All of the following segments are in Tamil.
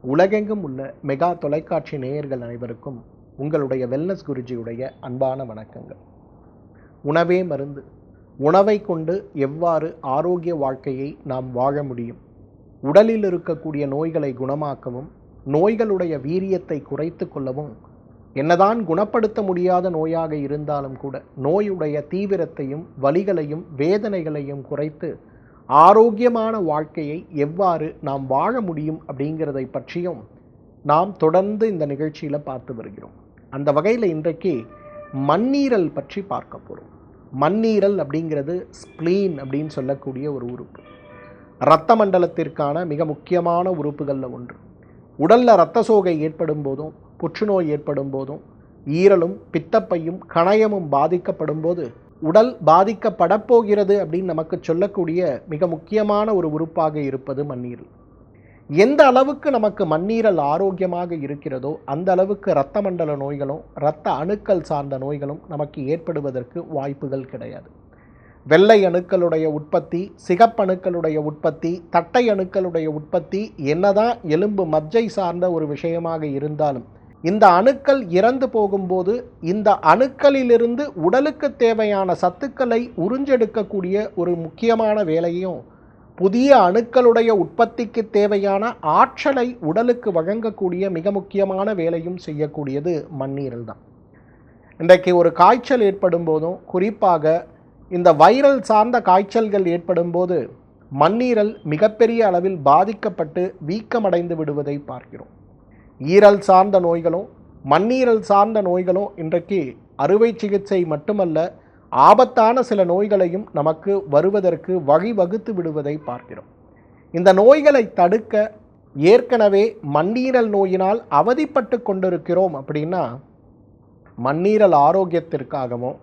உலகெங்கும் உள்ள மெகா தொலைக்காட்சி நேயர்கள் அனைவருக்கும் உங்களுடைய வெல்னஸ் குருஜியுடைய அன்பான வணக்கங்கள். உணவே மருந்து. உணவை கொண்டு எவ்வாறு ஆரோக்கிய வாழ்க்கையை நாம் வாழ முடியும், உடலில் இருக்கக்கூடிய நோய்களை குணமாக்கவும் நோய்களுடைய வீரியத்தை குறைத்து கொள்ளவும், என்னதான் குணப்படுத்த முடியாத நோயாக இருந்தாலும் கூட நோயுடைய தீவிரத்தையும் வலிகளையும் வேதனைகளையும் குறைத்து ஆரோக்கியமான வாழ்க்கையை எவ்வாறு நாம் வாழ முடியும் அப்படிங்கிறதை பற்றியும் நாம் தொடர்ந்து இந்த நிகழ்ச்சியில் பார்த்து வருகிறோம். அந்த வகையில் இன்றைக்கு மண்ணீரல் பற்றி பார்க்க போகிறோம். மண்ணீரல் அப்படிங்கிறது ஸ்ப்ளீன் அப்படின்னு சொல்லக்கூடிய ஒரு உறுப்பு. இரத்த மண்டலத்திற்கான மிக முக்கியமான உறுப்புகளில் ஒன்று. உடலில் இரத்த சோகை ஏற்படும் போதும் புற்றுநோய் ஏற்படும் போதும் ஈரலும் பித்தப்பையும் கணையமும் பாதிக்கப்படும் போது உடல் பாதிக்கப்படப்போகிறது அப்படின்னு நமக்கு சொல்லக்கூடிய மிக முக்கியமான ஒரு உறுப்பாக இருப்பது மண்ணீரல். எந்த அளவுக்கு நமக்கு மண்ணீரல் ஆரோக்கியமாக இருக்கிறதோ அந்த அளவுக்கு இரத்த மண்டல நோய்களும் இரத்த அணுக்கள் சார்ந்த நோய்களும் நமக்கு ஏற்படுவதற்கு வாய்ப்புகள் கிடையாது. வெள்ளை அணுக்களுடைய உற்பத்தி, சிகப்பணுக்களுடைய உற்பத்தி, தட்டை அணுக்களுடைய உற்பத்தி என்னதான் எலும்பு மஜ்ஜை சார்ந்த ஒரு விஷயமாக இருந்தாலும் இந்த அணுக்கள் இறந்து போகும்போது இந்த அணுக்களிலிருந்து உடலுக்கு தேவையான சத்துக்களை உறிஞ்செடுக்கக்கூடிய ஒரு முக்கியமான வேலையும் புதிய அணுக்களுடைய உற்பத்திக்கு தேவையான ஆற்றலை உடலுக்கு வழங்கக்கூடிய மிக முக்கியமான வேலையும் செய்யக்கூடியது மண்ணீரல் தான். இன்றைக்கு ஒரு காய்ச்சல் ஏற்படும் போதும், குறிப்பாக இந்த வைரல் சார்ந்த காய்ச்சல்கள் ஏற்படும் போது மண்ணீரல் மிகப்பெரிய அளவில் பாதிக்கப்பட்டு வீக்கமடைந்து விடுவதை பார்க்கிறோம். ஈரல் சார்ந்த நோய்களும் மண்ணீரல் சார்ந்த நோய்களும் இன்றைக்கு அறுவை சிகிச்சை மட்டுமல்ல, ஆபத்தான சில நோய்களையும் நமக்கு வருவதற்கு வழிவகுத்து விடுவதை பார்க்கிறோம். இந்த நோய்களை தடுக்க ஏற்கனவே மண்ணீரல் நோயினால் அவதிப்பட்டு கொண்டிருக்கிறோம் அப்படின்னா மண்ணீரல் ஆரோக்கியத்திற்காகவும்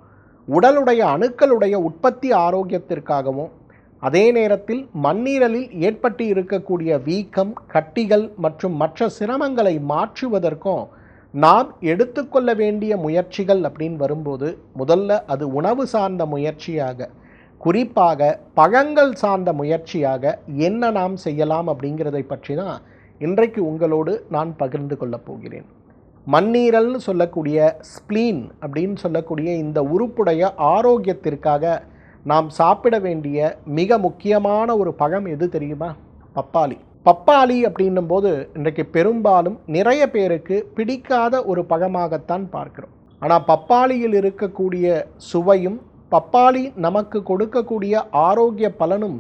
உடலுடைய அணுக்களுடைய உற்பத்தி ஆரோக்கியத்திற்காகவும் அதே நேரத்தில் மண்ணீரலில் ஏற்பட்டு இருக்கக்கூடிய வீக்கம், கட்டிகள் மற்றும் மற்ற சிரமங்களை மாற்றுவதற்கும் நாம் எடுத்துக்கொள்ள வேண்டிய முயற்சிகள் அப்படின்னு வரும்போது முதல்ல அது உணவு சார்ந்த முயற்சியாக, குறிப்பாக பழங்கள் சார்ந்த முயற்சியாக என்ன நாம் செய்யலாம் அப்படிங்கிறதை பற்றி தான் இன்றைக்கு உங்களோடு நான் பகிர்ந்து கொள்ளப் போகிறேன். மண்ணீரல்னு சொல்லக்கூடிய ஸ்ப்ளீன் அப்படின்னு சொல்லக்கூடிய இந்த உறுப்புடைய ஆரோக்கியத்திற்காக நாம் சாப்பிட வேண்டிய மிக முக்கியமான ஒரு பழம் எது தெரியுமா? பப்பாளி. பப்பாளி அப்படின்னும் போது இன்றைக்கு பெரும்பாலும் நிறைய பேருக்கு பிடிக்காத ஒரு பழமாகத்தான் பார்க்கிறோம். ஆனால் பப்பாளியில் இருக்கக்கூடிய சுவையும் பப்பாளி நமக்கு கொடுக்கக்கூடிய ஆரோக்கிய பலனும்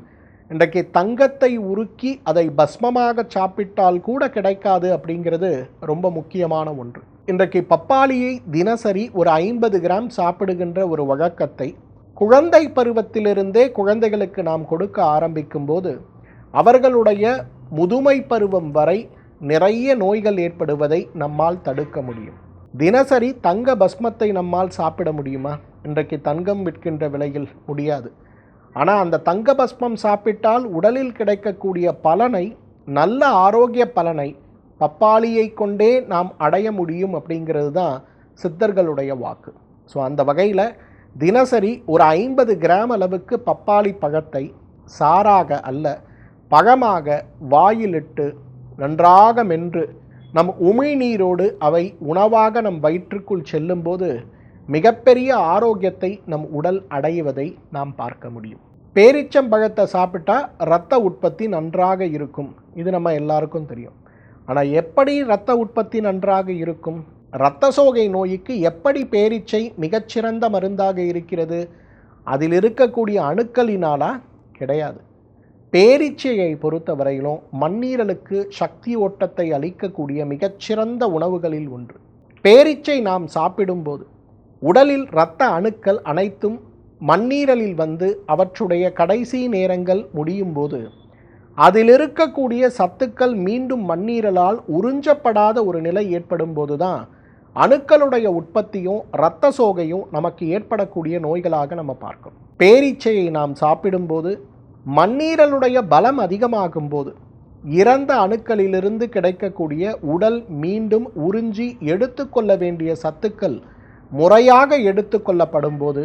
இன்றைக்கு தங்கத்தை உருக்கி அதை பஸ்மமாக சாப்பிட்டால் கூட கிடைக்காது அப்படிங்கிறது ரொம்ப முக்கியமான ஒன்று. இன்றைக்கு பப்பாளியை தினசரி ஒரு 50 கிராம் சாப்பிடுகின்ற ஒரு வழக்கத்தை குழந்தை பருவத்திலிருந்தே குழந்தைகளுக்கு நாம் கொடுக்க ஆரம்பிக்கும் போது அவர்களுடைய முதுமை பருவம் வரை நிறைய நோய்கள் ஏற்படுவதை நம்மால் தடுக்க முடியும். தினசரி தங்க பஸ்மத்தை நம்மால் சாப்பிட முடியுமா? இன்றைக்கு தங்கம் விற்கின்ற விலையில் முடியாது. ஆனால் அந்த தங்க பஸ்மம் சாப்பிட்டால் உடலில் கிடைக்கக்கூடிய பலனை, நல்ல ஆரோக்கிய பலனை பப்பாளியை கொண்டே நாம் அடைய முடியும் அப்படிங்கிறது தான் சித்தர்களுடைய வாக்கு. ஸோ அந்த வகையில் தினசரி ஒரு 50 கிராம் அளவுக்கு பப்பாளி பழத்தை சாறாக அல்ல பழமாக வாயிலிட்டு நன்றாக மென்று நம் உமிழ்நீரோடு அவை உணவாக நம் வயிற்றுக்குள் செல்லும்போது மிகப்பெரிய ஆரோக்கியத்தை நம் உடல் அடைவதை நாம் பார்க்க முடியும். பேரிச்சம்பழத்தை சாப்பிட்டா இரத்த உற்பத்தி நன்றாக இருக்கும், இது நம்ம எல்லாருக்கும் தெரியும். ஆனால் எப்படி இரத்த உற்பத்தி நன்றாக இருக்கும்? இரத்த சோகை நோய்க்கு எப்படி பேரீச்சை மிகச்சிறந்த மருந்தாக இருக்கிறது? அதில் இருக்கக்கூடிய அணுக்களினாலா? கிடையாது. பேரீச்சையை பொறுத்தவரையிலும் மண்ணீரலுக்கு சக்தி ஓட்டத்தை அளிக்கக்கூடிய மிகச்சிறந்த உணவுகளில் ஒன்று. பேரீச்சை நாம் சாப்பிடும்போது உடலில் இரத்த அணுக்கள் அனைத்தும் மண்ணீரலில் வந்து அவற்றுடைய கடைசி நேரங்கள் முடியும் போது அதில் இருக்கக்கூடிய சத்துக்கள் மீண்டும் மண்ணீரலால் உறிஞ்சப்படாத ஒரு நிலை ஏற்படும் போது தான் அணுக்களுடைய உற்பத்தியும் இரத்த சோகையும் நமக்கு ஏற்படக்கூடிய நோய்களாக நம்ம பார்க்கணும். பேரீச்சையை நாம் சாப்பிடும்போது மண்ணீரலுடைய பலம் அதிகமாகும் போது இறந்த அணுக்களிலிருந்து கிடைக்கக்கூடிய உடல் மீண்டும் உறிஞ்சி எடுத்துக்கொள்ள வேண்டிய சத்துக்கள் முறையாக எடுத்துக்கொள்ளப்படும் போது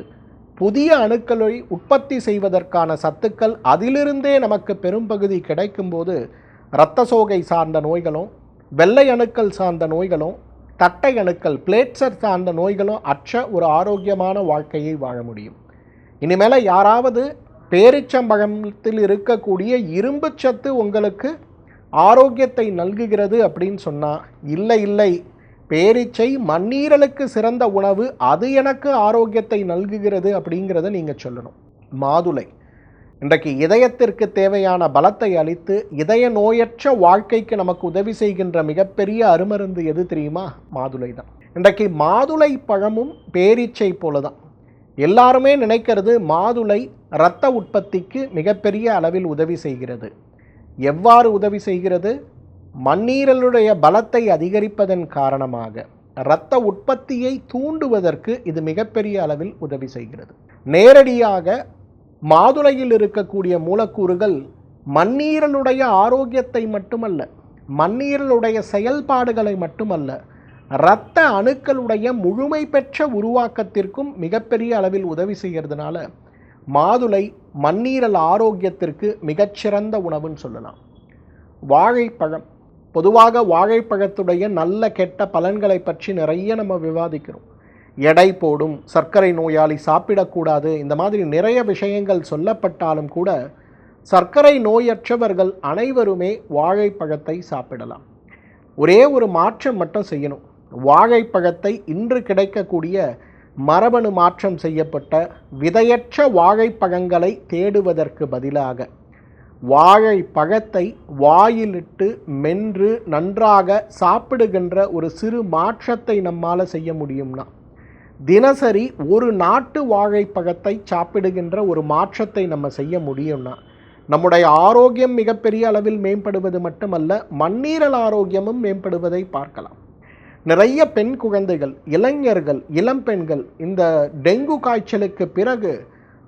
புதிய அணுக்களை உற்பத்தி செய்வதற்கான சத்துக்கள் அதிலிருந்தே நமக்கு பெரும்பகுதி கிடைக்கும்போது இரத்த சோகை சார்ந்த நோய்களும் வெள்ளை அணுக்கள் சார்ந்த நோய்களும் தட்டை அணுக்கள் பிளேட்ஸர் சார்ந்த நோய்களும் அற்ற ஒரு ஆரோக்கியமான வாழ்க்கையை வாழ முடியும். இனிமேல் யாராவது பேரிச்சம்பழத்தில் இருக்கக்கூடிய இரும்பு சத்து உங்களுக்கு ஆரோக்கியத்தை நல்குகிறது அப்படின்னு சொன்னால், இல்லை இல்லை, பேரீச்சை மண்ணீரலுக்கு சிறந்த உணவு, அது எனக்கு ஆரோக்கியத்தை நல்குகிறது அப்படிங்கிறத நீங்கள் சொல்லணும். மாதுளை இன்றைக்கு இதயத்திற்கு தேவையான பலத்தை அளித்து இதய நோயற்ற வாழ்க்கைக்கு நமக்கு உதவி செய்கின்ற மிகப்பெரிய அருமருந்து எது தெரியுமா? மாதுளை தான். இன்றைக்கு மாதுளை பழமும் பேரீச்சை போல தான். எல்லாருமே நினைக்கிறது மாதுளை இரத்த உற்பத்திக்கு மிகப்பெரிய அளவில் உதவி செய்கிறது. எவ்வாறு உதவி செய்கிறது? மண்ணீரலுடைய பலத்தை அதிகரிப்பதன் காரணமாக இரத்த உற்பத்தியை தூண்டுவதற்கு இது மிகப்பெரிய அளவில் உதவி செய்கிறது. நேரடியாக மாதுளையில் இருக்கக்கூடிய மூலக்கூறுகள் மண்ணீரலுடைய ஆரோக்கியத்தை மட்டுமல்ல, மண்ணீரலுடைய செயல்பாடுகளை மட்டுமல்ல, இரத்த அணுக்களுடைய முழுமை பெற்ற உருவாக்கத்திற்கும் மிகப்பெரிய அளவில் உதவி செய்கிறதுனால மாதுளை மண்ணீரல் ஆரோக்கியத்திற்கு மிகச்சிறந்த உணவுன்னு சொல்லலாம். வாழைப்பழம், பொதுவாக வாழைப்பழத்துடைய நல்ல கெட்ட பலன்களை பற்றி நிறைய நம்ம விவாதிக்கிறோம். எடை போடும், சர்க்கரை நோயாளி சாப்பிடக்கூடாது, இந்த மாதிரி நிறைய விஷயங்கள் சொல்லப்பட்டாலும் கூட சர்க்கரை நோயற்றவர்கள் அனைவருமே வாழைப்பழத்தை சாப்பிடலாம். ஒரே ஒரு மாற்றம் மட்டும் செய்யணும். வாழைப்பழத்தை இன்று கிடைக்கக்கூடிய மரபணு மாற்றம் செய்யப்பட்ட விதையற்ற வாழைப்பழங்களை தேடுவதற்கு பதிலாக வாழைப்பழத்தை வாயிலிட்டு மென்று நன்றாக சாப்பிடுகின்ற ஒரு சிறு மாற்றத்தை நம்மால் செய்ய முடியும்னா, தினசரி ஒரு நாட்டு வாழைப்பழத்தை சாப்பிடுகின்ற ஒரு மாற்றத்தை நம்ம செய்ய முடியும்னா, நம்முடைய ஆரோக்கியம் மிகப்பெரிய அளவில் மேம்படுவது மட்டுமல்ல, மண்ணீரல் ஆரோக்கியமும் மேம்படுவதை பார்க்கலாம். நிறைய பெண் குழந்தைகள், இளைஞர்கள், இளம்பெண்கள் இந்த டெங்கு காய்ச்சலுக்கு பிறகு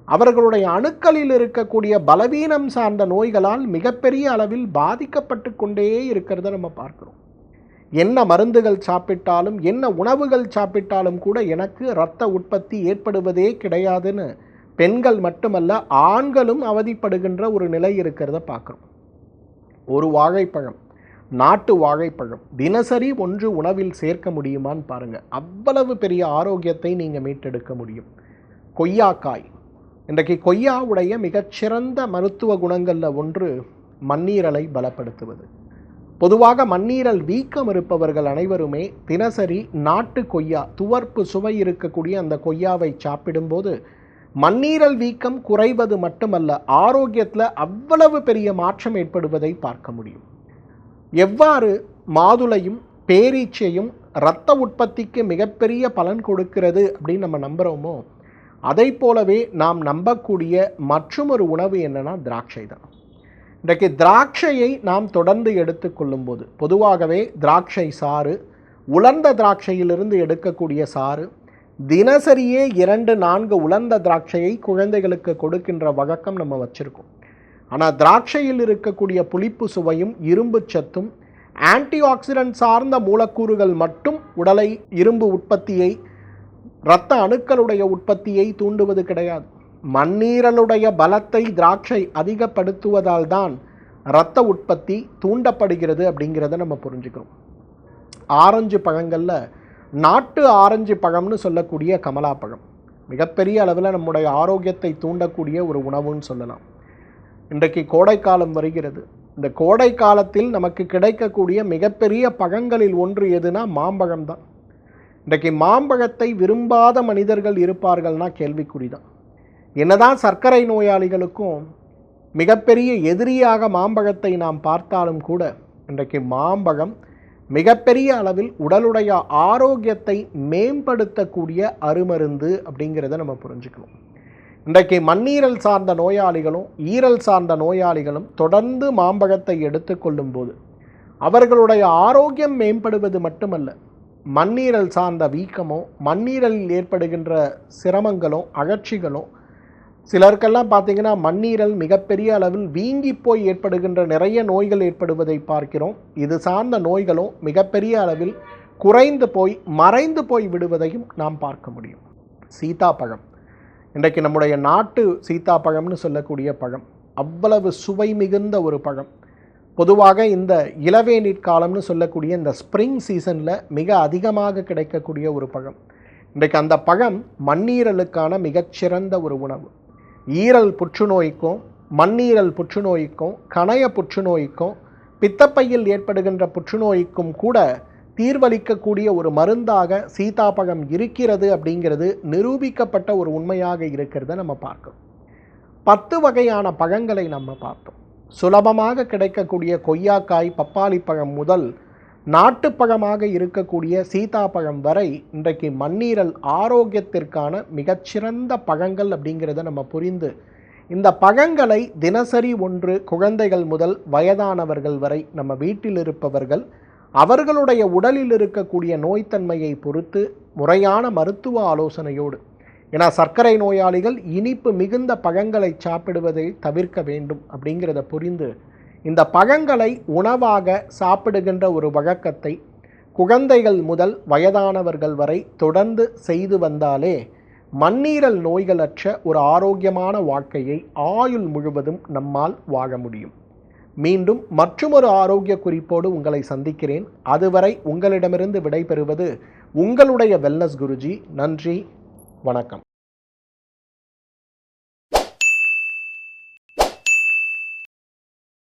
அவர்களுடைய அணுக்களில் இருக்கக்கூடிய பலவீனம் சார்ந்த நோய்களால் மிகப்பெரிய அளவில் பாதிக்கப்பட்டு கொண்டே இருக்கிறத நம்ம பார்க்கிறோம். என்ன மருந்துகள் சாப்பிட்டாலும், என்ன உணவுகள் சாப்பிட்டாலும் கூட எனக்கு இரத்த உற்பத்தி ஏற்படுவதே கிடையாதுன்னு பெண்கள் மட்டுமல்ல ஆண்களும் அவதிப்படுகின்ற ஒரு நிலை இருக்கிறத பார்க்குறோம். ஒரு வாழைப்பழம், நாட்டு வாழைப்பழம் தினசரி ஒன்று உணவில் சேர்க்க முடியுமான்னு பாருங்கள். அவ்வளவு பெரிய ஆரோக்கியத்தை நீங்கள் மீட்டெடுக்க முடியும். கொய்யாக்காய், இன்றைக்கு கொய்யாவுடைய மிகச்சிறந்த மருத்துவ குணங்களில் ஒன்று மண்ணீரலை பலப்படுத்துவது. பொதுவாக மண்ணீரல் வீக்கம் இருப்பவர்கள் அனைவருமே தினசரி நாட்டு கொய்யா, துவர்ப்பு சுவை இருக்கக்கூடிய அந்த கொய்யாவை சாப்பிடும்போது மண்ணீரல் வீக்கம் குறைவது மட்டுமல்ல, ஆரோக்கியத்தில் அவ்வளவு பெரிய மாற்றம் ஏற்படுவதை பார்க்க முடியும். எவ்வாறு மாதுளையும் பேரீச்சையும் இரத்த உற்பத்திக்கு மிகப்பெரிய பலன் கொடுக்கிறது அப்படின்னு நம்ம நம்புகிறோமோ, அதை போலவே நாம் நம்பக்கூடிய மற்றொரு உணவு என்னன்னா திராட்சை தான். இன்றைக்கு திராட்சையை நாம் தொடர்ந்து எடுத்துக்கொள்ளும் போது, பொதுவாகவே திராட்சை சாறு, உலர்ந்த திராட்சையிலிருந்து எடுக்கக்கூடிய சாறு, தினசரியே 2-4 உலர்ந்த திராட்சையை குழந்தைகளுக்கு கொடுக்கின்ற வழக்கம் நம்ம வச்சுருக்கோம். ஆனால் திராட்சையில் இருக்கக்கூடிய புளிப்பு சுவையும் இரும்பு சத்தும் ஆன்டி ஆக்சிடென்ட் சார்ந்த மூலக்கூறுகள் மட்டும் உடலை இரும்பு உற்பத்தியை, இரத்த அணுக்களுடைய உற்பத்தியை தூண்டுவது கிடையாது. மண்ணீரலுடைய பலத்தை திராட்சை அதிகப்படுத்துவதால் தான் இரத்த உற்பத்தி தூண்டப்படுகிறது அப்படிங்கிறத நம்ம புரிஞ்சுக்கிறோம். ஆரஞ்சு பழங்களில் நாட்டு ஆரஞ்சு பழம்னு சொல்லக்கூடிய கமலாப்பழம் மிகப்பெரிய அளவில் நம்முடைய ஆரோக்கியத்தை தூண்டக்கூடிய ஒரு உணவுன்னு சொல்லலாம். இன்றைக்கு கோடைக்காலம் வருகிறது. இந்த கோடை காலத்தில் நமக்கு கிடைக்கக்கூடிய மிகப்பெரிய பழங்களில் ஒன்று எதுனா மாம்பழம் தான். இன்றைக்கு மாம்பழத்தை விரும்பாத மனிதர்கள் இருப்பார்கள்னா கேள்விக்குறி தான். என்னதான் சர்க்கரை நோயாளிகளுக்கும் மிகப்பெரிய எதிரியாக மாம்பழத்தை நாம் பார்த்தாலும் கூட இன்றைக்கு மாம்பழம் மிகப்பெரிய அளவில் உடலுடைய ஆரோக்கியத்தை மேம்படுத்தக்கூடிய அருமருந்து அப்படிங்கிறத நம்ம புரிஞ்சுக்கணும். இன்றைக்கு மண்ணீரல் சார்ந்த நோயாளிகளும் ஈரல் சார்ந்த நோயாளிகளும் தொடர்ந்து மாம்பழத்தை எடுத்துக்கொள்ளும் போது அவர்களுடைய ஆரோக்கியம் மேம்படுவது மட்டுமல்ல, மண்ணீரல் சார்ந்த வீக்கமோ, மண்ணீரலில் ஏற்படுகின்ற சிரமங்களோ, அழற்சிகளோ, சிலருக்கெல்லாம் பார்த்திங்கன்னா மண்ணீரல் மிகப்பெரிய அளவில் வீங்கி போய் ஏற்படுகின்ற நிறைய நோய்கள் ஏற்படுவதை பார்க்கிறோம். இது சார்ந்த நோய்களும் மிகப்பெரிய அளவில் குறைந்து போய் மறைந்து போய் விடுவதையும் நாம் பார்க்க முடியும். சீதாப்பழம், இன்றைக்கு நம்முடைய நாட்டு சீதாப்பழம்னு சொல்லக்கூடிய பழம் அவ்வளவு சுவை மிகுந்த ஒரு பழம். பொதுவாக இந்த இளவேநீர் காலம்னு சொல்லக்கூடிய இந்த ஸ்ப்ரிங் சீசனில் மிக அதிகமாக கிடைக்கக்கூடிய ஒரு பழம். இன்றைக்கு அந்த பழம் மண்ணீரலுக்கான மிகச்சிறந்த ஒரு உணவு. ஈரல் புற்றுநோய்க்கும், மண்ணீரல் புற்றுநோய்க்கும், கணைய புற்றுநோய்க்கும், பித்தப்பையில் ஏற்படுகின்ற புற்றுநோய்க்கும் கூட தீர்வளிக்கக்கூடிய ஒரு மருந்தாக சீதாப்பழம் இருக்கிறது அப்படிங்கிறது நிரூபிக்கப்பட்ட ஒரு உண்மையாக இருக்கிறத நம்ம பார்க்கணும். 10 வகையான பழங்களை நம்ம பார்த்தோம். சுலபமாக கிடைக்கக்கூடிய கொய்யாக்காய், பப்பாளி பழம் முதல் நாட்டுப்பழமாக இருக்கக்கூடிய சீதாப்பழம் வரை இன்றைக்கு மண்ணீரல் ஆரோக்கியத்திற்கான மிகச்சிறந்த பழங்கள் அப்படிங்கிறத நம்ம புரிந்து இந்த பழங்களை தினசரி ஒன்று குழந்தைகள் முதல் வயதானவர்கள் வரை நம்ம வீட்டில் இருப்பவர்கள் அவர்களுடைய உடலில் இருக்கக்கூடிய நோய்த்தன்மையை பொறுத்து முறையான மருத்துவ ஆலோசனையோடு, ஏன்னா சர்க்கரை நோயாளிகள் இனிப்பு மிகுந்த பழங்களை சாப்பிடுவதை தவிர்க்க வேண்டும் அப்படிங்கிறத புரிந்து இந்த பழங்களை உணவாக சாப்பிடுகின்ற ஒரு வழக்கத்தை குழந்தைகள் முதல் வயதானவர்கள் வரை தொடர்ந்து செய்து வந்தாலே மண்ணீரல் நோய்களற்ற ஒரு ஆரோக்கியமான வாழ்க்கையை ஆயுள் முழுவதும் நம்மால் வாழ முடியும். மீண்டும் மற்றுமொரு ஆரோக்கிய குறிப்போடு உங்களை சந்திக்கிறேன். அதுவரை உங்களிடமிருந்து விடைபெறுவது உங்களுடைய வெல்னஸ் குருஜி. நன்றி, வணக்கம்.